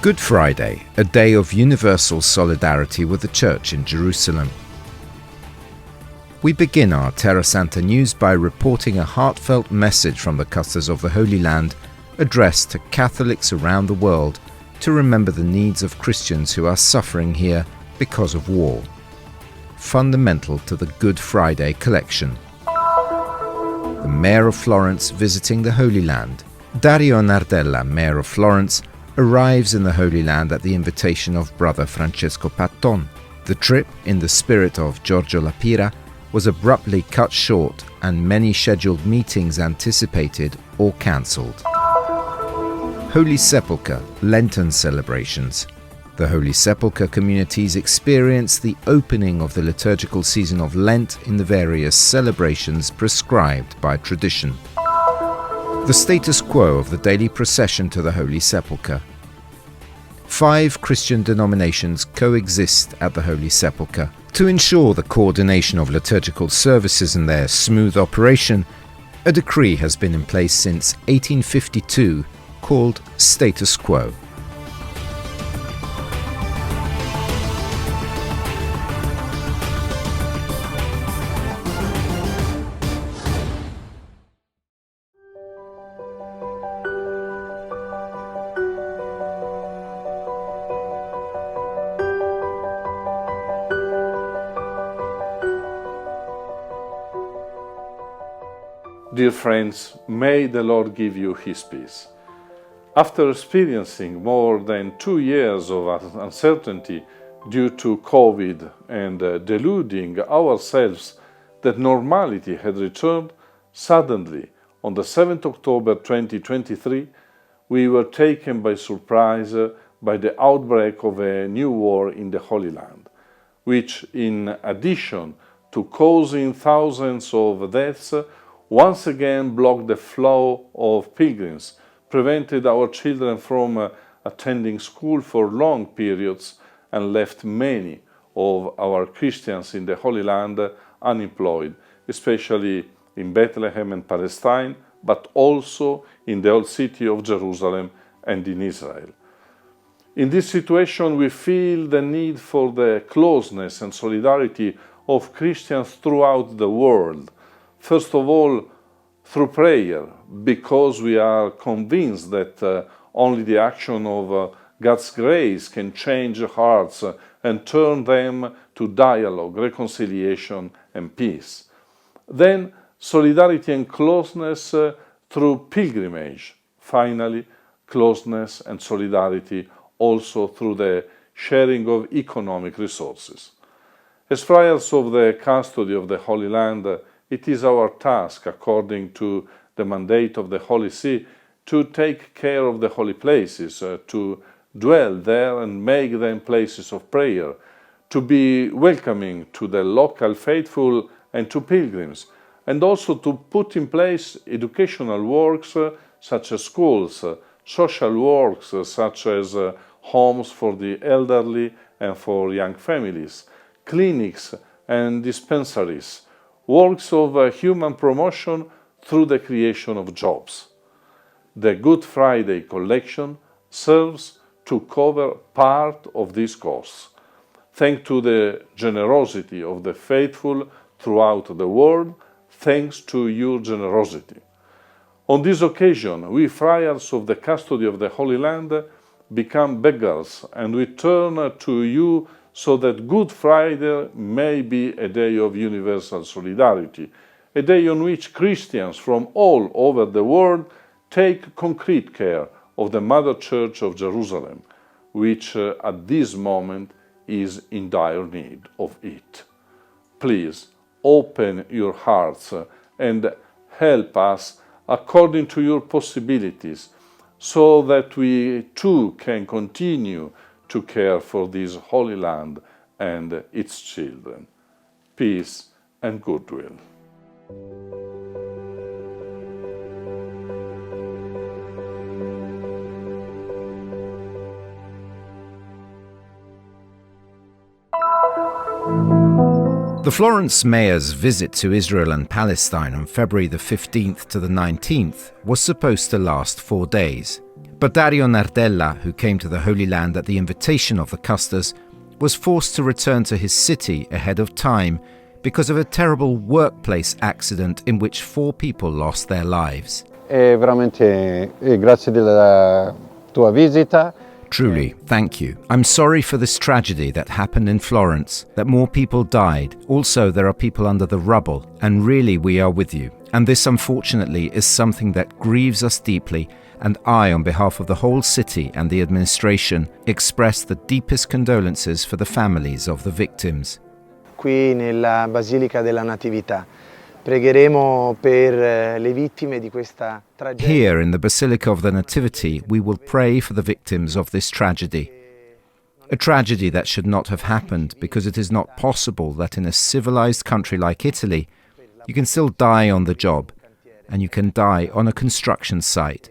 Good Friday, a day of universal solidarity with the Church in Jerusalem. We begin our Terra Santa news by reporting a heartfelt message from the custos of the Holy Land addressed to Catholics around the world to remember the needs of Christians who are suffering here because of war. Fundamental to the Good Friday collection. The Mayor of Florence visiting the Holy Land. Dario Nardella, Mayor of Florence, arrives in the Holy Land at the invitation of Brother Francesco Patton. The trip, in the spirit of Giorgio Lapira, was abruptly cut short and many scheduled meetings anticipated or cancelled. Holy Sepulchre Lenten celebrations. The Holy Sepulchre communities experience the opening of the liturgical season of Lent in the various celebrations prescribed by tradition. The status quo of the daily procession to the Holy Sepulchre. 5 Christian denominations coexist at the Holy Sepulchre. To ensure the coordination of liturgical services and their smooth operation, a decree has been in place since 1852 called Status Quo. Dear friends, may the Lord give you His peace. After experiencing more than 2 years of uncertainty due to COVID and deluding ourselves that normality had returned, suddenly, on the 7th October 2023, we were taken by surprise by the outbreak of a new war in the Holy Land, which, in addition to causing thousands of deaths, once again blocked the flow of pilgrims, prevented our children from attending school for long periods, and left many of our Christians in the Holy Land unemployed, especially in Bethlehem and Palestine, but also in the old city of Jerusalem and in Israel. In this situation, we feel the need for the closeness and solidarity of Christians throughout the world. First of all, through prayer, because we are convinced that only the action of God's grace can change hearts and turn them to dialogue, reconciliation, and peace. Then, solidarity and closeness through pilgrimage. Finally, closeness and solidarity also through the sharing of economic resources. As friars of the custody of the Holy Land, it is our task, according to the mandate of the Holy See, to take care of the holy places, to dwell there and make them places of prayer, to be welcoming to the local faithful and to pilgrims, and also to put in place educational works such as schools, social works such as homes for the elderly and for young families, clinics and dispensaries, works of human promotion through the creation of jobs. The Good Friday collection serves to cover part of this cost, thanks to the generosity of the faithful throughout the world, thanks to your generosity. On this occasion, we friars of the custody of the Holy Land become beggars, and we turn to you so that Good Friday may be a day of universal solidarity, a day on which Christians from all over the world take concrete care of the Mother Church of Jerusalem, which at this moment is in dire need of it. Please open your hearts and help us according to your possibilities, so that we too can continue to care for this Holy Land and its children. Peace and goodwill. The Florence mayor's visit to Israel and Palestine on February the 15th to the 19th was supposed to last 4 days. But Dario Nardella, who came to the Holy Land at the invitation of the custos, was forced to return to his city ahead of time because of a terrible workplace accident in which 4 people lost their lives. Veramente grazie della tua visita. Truly, thank you. I'm sorry for this tragedy that happened in Florence, that more people died. Also, there are people under the rubble, and really we are with you. And this, unfortunately, is something that grieves us deeply, and I, on behalf of the whole city and the administration, express the deepest condolences for the families of the victims. Qui nella Basilica della Natività. Pregheremo per le vittime di questa tragedia. Here in the Basilica of the Nativity, we will pray for the victims of this tragedy. A tragedy that should not have happened, because it is not possible that in a civilized country like Italy, you can still die on the job, and you can die on a construction site.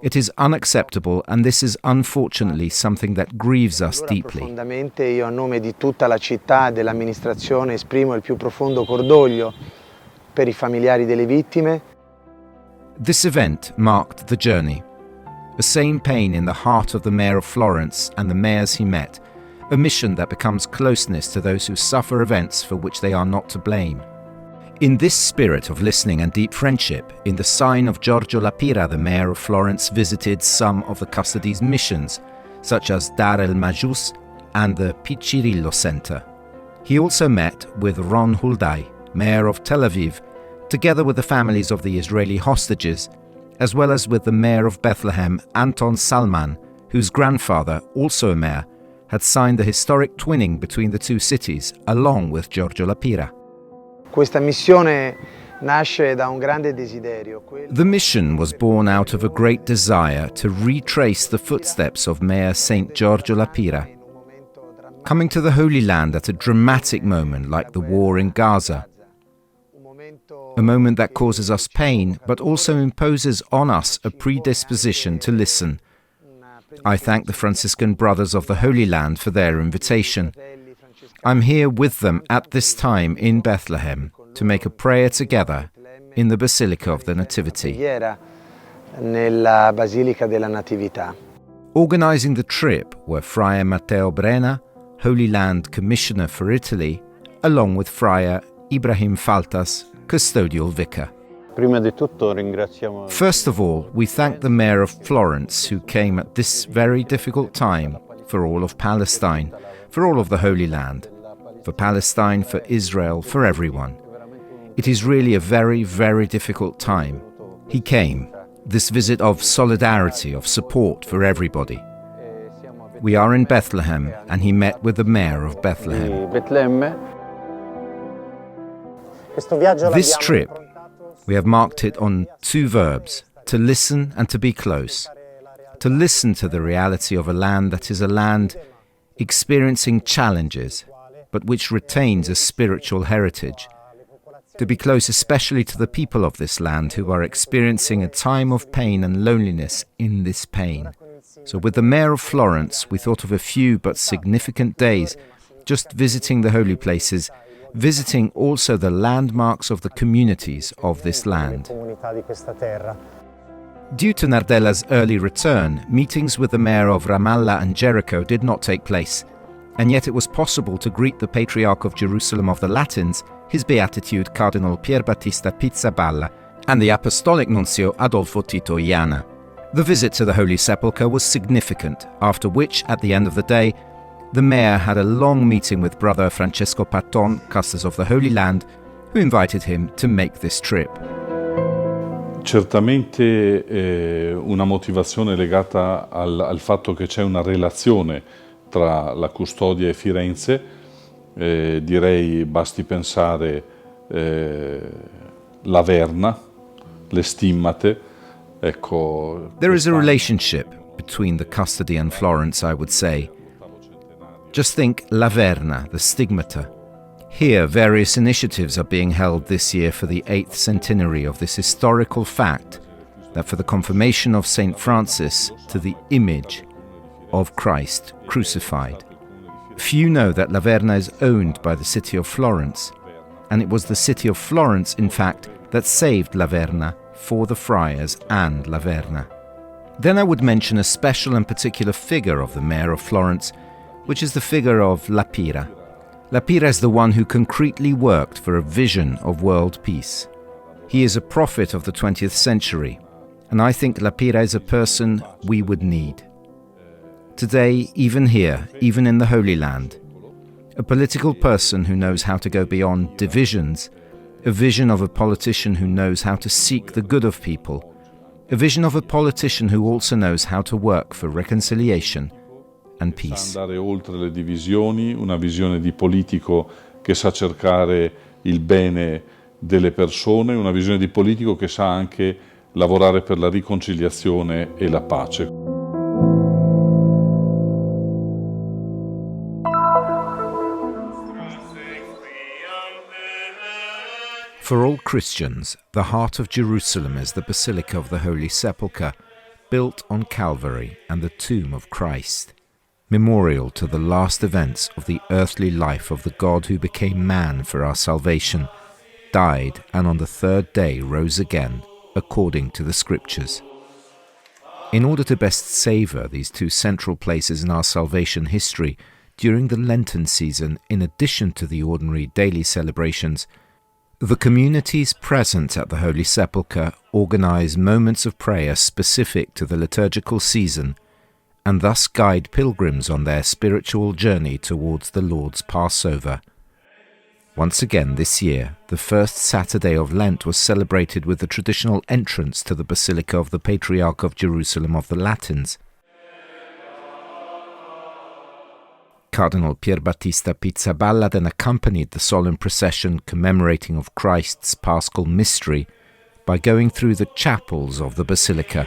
It is unacceptable, and this is unfortunately something that grieves us deeply. Profondamente, io a nome di tutta la città e dell'amministrazione esprimo il più profondo cordoglio per i familiari delle vittime. This event marked the journey. The same pain in the heart of the mayor of Florence and the mayors he met, a mission that becomes closeness to those who suffer events for which they are not to blame. In this spirit of listening and deep friendship, in the sign of Giorgio Lapira, the mayor of Florence visited some of the custody's missions, such as Dar el Majus and the Piccirillo Center. He also met with Ron Huldai, mayor of Tel Aviv, together with the families of the Israeli hostages, as well as with the mayor of Bethlehem, Anton Salman, whose grandfather, also a mayor, had signed the historic twinning between the two cities, along with Giorgio Lapira. Questa missione nasce da un grande desiderio. The mission was born out of a great desire to retrace the footsteps of Mayor Saint Giorgio Lapira, coming to the Holy Land at a dramatic moment like the war in Gaza, a moment that causes us pain but also imposes on us a predisposition to listen. I thank the Franciscan Brothers of the Holy Land for their invitation. I'm here with them at this time in Bethlehem to make a prayer together in the Basilica of the Nativity. Nella Basilica della Natività. Organising the trip were Friar Matteo Brena, Holy Land Commissioner for Italy, along with Friar Ibrahim Faltas, custodial vicar. First of all, we thank the Mayor of Florence, who came at this very difficult time for all of Palestine, for all of the Holy Land, for Palestine, for Israel, for everyone. It is really a very, very difficult time. He came, this visit of solidarity, of support for everybody. We are in Bethlehem, and he met with the Mayor of Bethlehem. This trip, we have marked it on 2 verbs, to listen and to be close. To listen to the reality of a land that is a land experiencing challenges, but which retains a spiritual heritage. To be close especially to the people of this land who are experiencing a time of pain and loneliness in this pain. So with the Mayor of Florence, we thought of a few but significant days, just visiting the holy places, visiting also the landmarks of the communities of this land. Due to Nardella's early return, meetings with the mayor of Ramallah and Jericho did not take place, and yet it was possible to greet the Patriarch of Jerusalem of the Latins, His Beatitude Cardinal Pierbattista Pizzaballa, and the Apostolic Nuncio Adolfo Tito Iana. The visit to the Holy Sepulchre was significant, after which, at the end of the day, the mayor had a long meeting with Brother Francesco Patton, custos of the Holy Land, who invited him to make this trip. Certamente una motivazione legata al fatto che c'è una relazione tra la custodia e Firenze, direi basti pensare la Verna, le stimmate, ecco. There is a relationship between the custody and Florence, I would say. Just think La Verna, the stigmata. Here, various initiatives are being held this year for the 8th centenary of this historical fact that for the confirmation of St. Francis to the image of Christ crucified. Few know that Laverna is owned by the city of Florence, and it was the city of Florence, in fact, that saved Laverna for the friars and Laverna. Then I would mention a special and particular figure of the mayor of Florence, which is the figure of La Pira. La Pira is the one who concretely worked for a vision of world peace. He is a prophet of the 20th century, and I think La Pira is a person we would need. Today, even here, even in the Holy Land, a political person who knows how to go beyond divisions, a vision of a politician who knows how to seek the good of people, a vision of a politician who also knows how to work for reconciliation and peace. Andare oltre le divisioni, una visione di politico che sa cercare il bene delle persone, una visione di politico che sa anche lavorare per la riconciliazione e la pace. For all Christians, the heart of Jerusalem is the Basilica of the Holy Sepulchre, built on Calvary and the tomb of Christ, memorial to the last events of the earthly life of the God who became man for our salvation, died, and on the third day rose again, according to the Scriptures. In order to best savour these two central places in our salvation history, during the Lenten season, in addition to the ordinary daily celebrations, the communities present at the Holy Sepulchre organise moments of prayer specific to the liturgical season and thus guide pilgrims on their spiritual journey towards the Lord's Passover. Once again this year, the first Saturday of Lent was celebrated with the traditional entrance to the Basilica of the Patriarch of Jerusalem of the Latins. Cardinal Pierbattista Pizzaballa then accompanied the solemn procession commemorating of Christ's Paschal mystery by going through the chapels of the Basilica.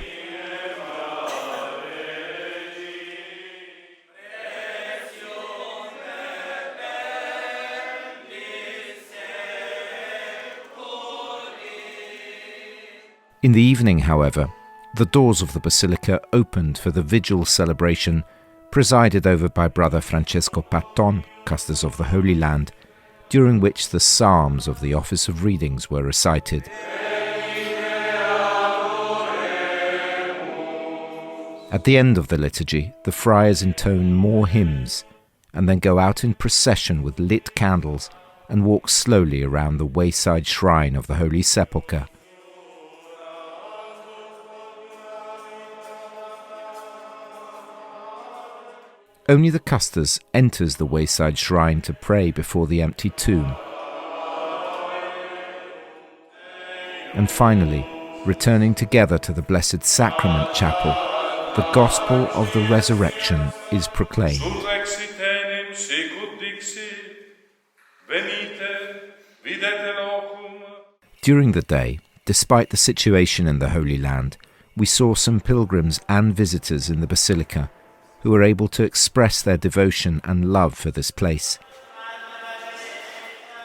In the evening, however, the doors of the Basilica opened for the Vigil celebration presided over by Brother Francesco Patton, custos of the Holy Land, during which the Psalms of the Office of Readings were recited. At the end of the liturgy, the friars intone more hymns and then go out in procession with lit candles and walk slowly around the wayside shrine of the Holy Sepulchre. Only the custos enters the wayside shrine to pray before the empty tomb. And finally, returning together to the Blessed Sacrament Chapel, the Gospel of the Resurrection is proclaimed. During the day, despite the situation in the Holy Land, we saw some pilgrims and visitors in the Basilica who were able to express their devotion and love for this place.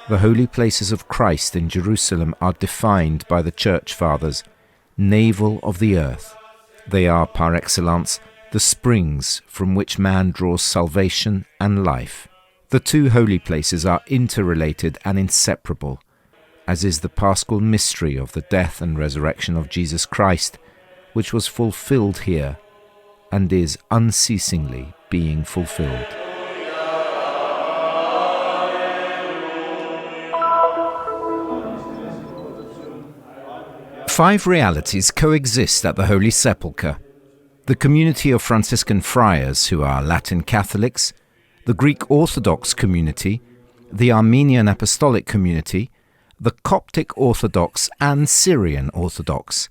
The holy places of Christ in Jerusalem are defined by the Church Fathers, navel of the earth. They are, par excellence, the springs from which man draws salvation and life. The two holy places are interrelated and inseparable, as is the Paschal mystery of the death and resurrection of Jesus Christ, which was fulfilled here and is unceasingly being fulfilled. Five realities coexist at the Holy Sepulchre: the community of Franciscan friars who are Latin Catholics, the Greek Orthodox community, the Armenian Apostolic community, the Coptic Orthodox and Syrian Orthodox.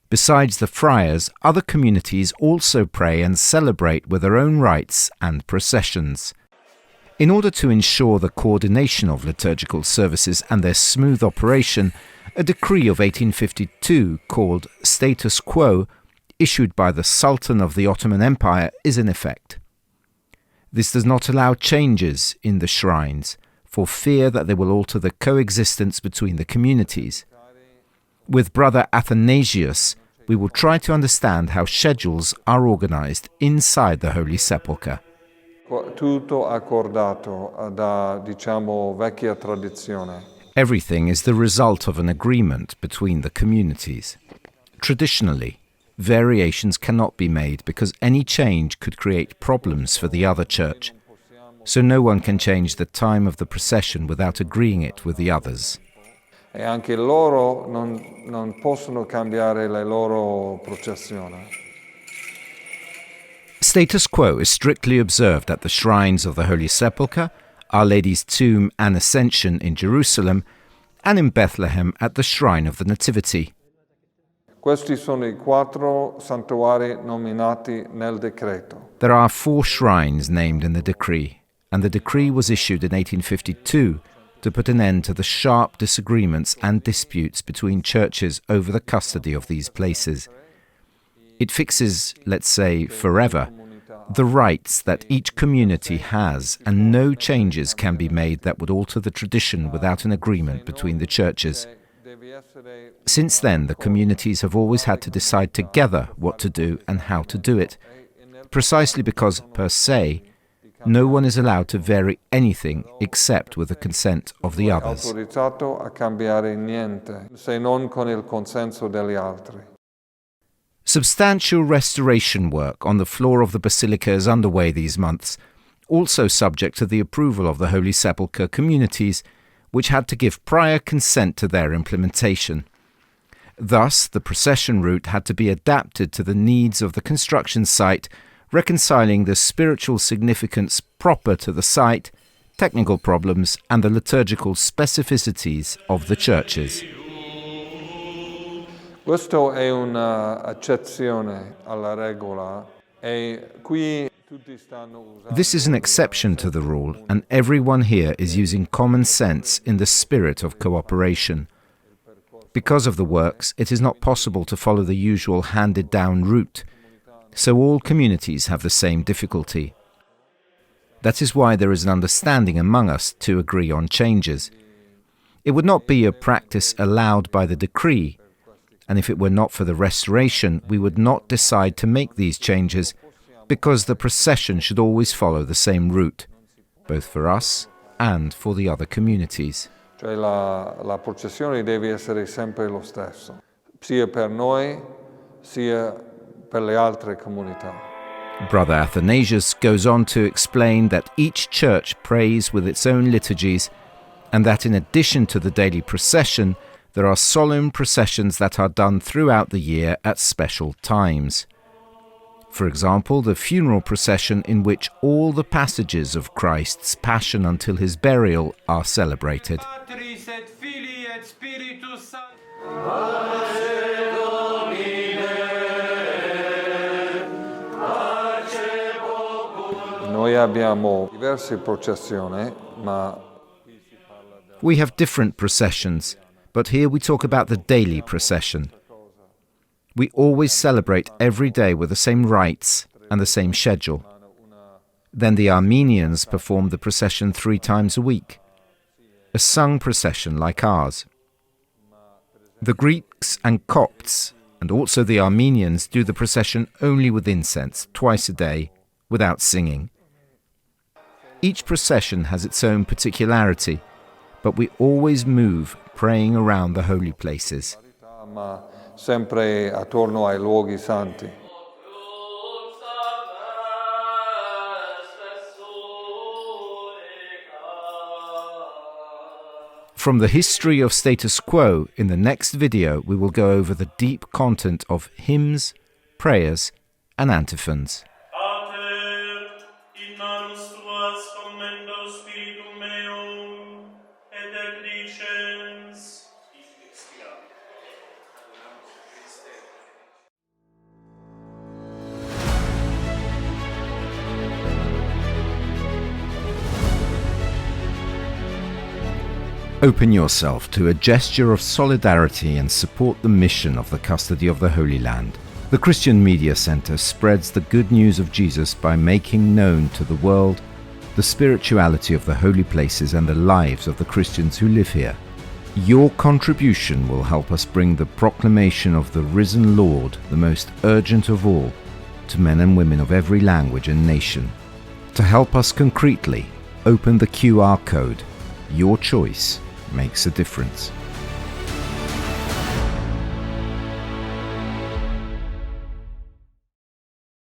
Besides the friars, other communities also pray and celebrate with their own rites and processions. In order to ensure the coordination of liturgical services and their smooth operation, a decree of 1852 called Status Quo, issued by the Sultan of the Ottoman Empire, is in effect. This does not allow changes in the shrines, for fear that they will alter the coexistence between the communities. With Brother Athanasius, we will try to understand how schedules are organized inside the Holy Sepulchre. Tutto accordato da, diciamo, vecchia tradizione. Everything is the result of an agreement between the communities. Traditionally, variations cannot be made because any change could create problems for the other church. So no one can change the time of the procession without agreeing it with the others. E anche loro non possono cambiare la loro processione. Status quo is strictly observed at the shrines of the Holy Sepulchre, Our Lady's Tomb and Ascension in Jerusalem, and in Bethlehem at the Shrine of the Nativity. Questi sono i 4 santuari nominati nel decreto. There are 4 shrines named in the decree, and the decree was issued in 1852 to put an end to the sharp disagreements and disputes between churches over the custody of these places. It fixes, let's say, forever, the rights that each community has, and no changes can be made that would alter the tradition without an agreement between the churches. Since then, the communities have always had to decide together what to do and how to do it, precisely because, per se, no one is allowed to vary anything except with the consent of the others. Autorizzato a cambiare niente, se non con il consenso degli altri. Substantial restoration work on the floor of the basilica is underway these months, also subject to the approval of the Holy Sepulchre communities, which had to give prior consent to their implementation. Thus, the procession route had to be adapted to the needs of the construction site, reconciling the spiritual significance proper to the site, technical problems, and the liturgical specificities of the churches. Questo è un'eccezione alla regola e qui tutti stanno usando. This is an exception to the rule, and everyone here is using common sense in the spirit of cooperation. Because of the works, it is not possible to follow the usual handed-down route, so all communities have the same difficulty. That is why there is an understanding among us to agree on changes. It would not be a practice allowed by the decree, and if it were not for the restoration, we would not decide to make these changes, because the procession should always follow the same route, both for us and for the other communities. Cioè la processione deve essere sempre lo stesso, sia per noi, sia per le altre comunità. Brother Athanasius goes on to explain that each church prays with its own liturgies, and that in addition to the daily procession, there are solemn processions that are done throughout the year at special times. For example, the funeral procession in which all the passages of Christ's passion until his burial are celebrated. Noi abbiamo diverse processioni, ma We have different processions, but here we talk about the daily procession. We always celebrate every day with the same rites and the same schedule. Then the Armenians perform the procession 3 times a week, a sung procession like ours. The Greeks and Copts, and also the Armenians, do the procession only with incense, twice a day, without singing. Each procession has its own particularity, but we always move praying around the holy places. ma sempre attorno ai luoghi santi. From the history of status quo, in the next video we will go over the deep content of hymns, prayers and antiphons. Open yourself to a gesture of solidarity and support the mission of the Custody of the Holy Land. The Christian Media Center spreads the good news of Jesus by making known to the world the spirituality of the holy places and the lives of the Christians who live here. Your contribution will help us bring the proclamation of the risen Lord, the most urgent of all, to men and women of every language and nation. To help us concretely, open the QR code. Your choice makes a difference.